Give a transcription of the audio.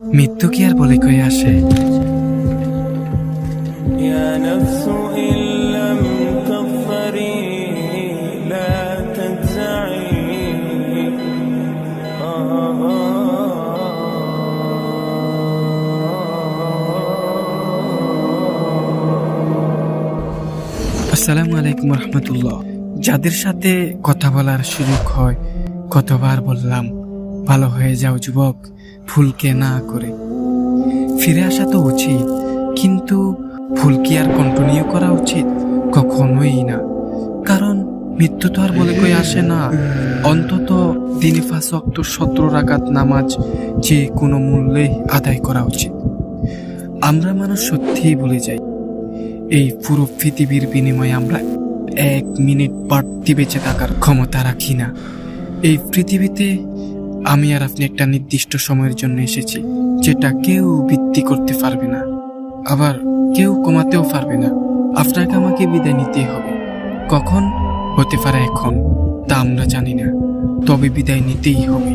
মৃত্যু কি আর বলে কয়ে আসে? يا نفس إن لم تظفري لا تجزعي আসসালামু আলাইকুম রহমতুল্লাহ। যাদের সাথে কথা বলার সুযোগ হয়, কতবার বললাম ভালো হয়ে যাও যুবক, ভুলকে না করে। ফিরে আসা তো উচিত, কিন্তু ভুল কি আর কন্টিনিউ করা উচিত? কখনোই না। কারণ মৃত্যু তো আর বলে কই আসে না। অন্তত দিনে 5 ওয়াক্ত 17 রাকাত নামাজ যে কোনো মূল্যে আদায় করা উচিত। আমরা মানুষ সত্যিই ভুলে যাই, এই পুরো পৃথিবীর বিনিময়ে আমরা 1 মিনিট বাড়তি বেঁচে থাকার ক্ষমতা রাখি না। এই পৃথিবীতে আমি আর আপনি একটা নির্দিষ্ট সময়ের জন্য এসেছি, যেটা কেউ বৃদ্ধি করতে পারবে না, আবার কেউ কমাতেও পারবে না। আপনাকে আমাকে বিদায় নিতেই হবে। কখন? হতে পারে এখন, তা আমরা জানি না, তবে বিদায় নিতেই হবে।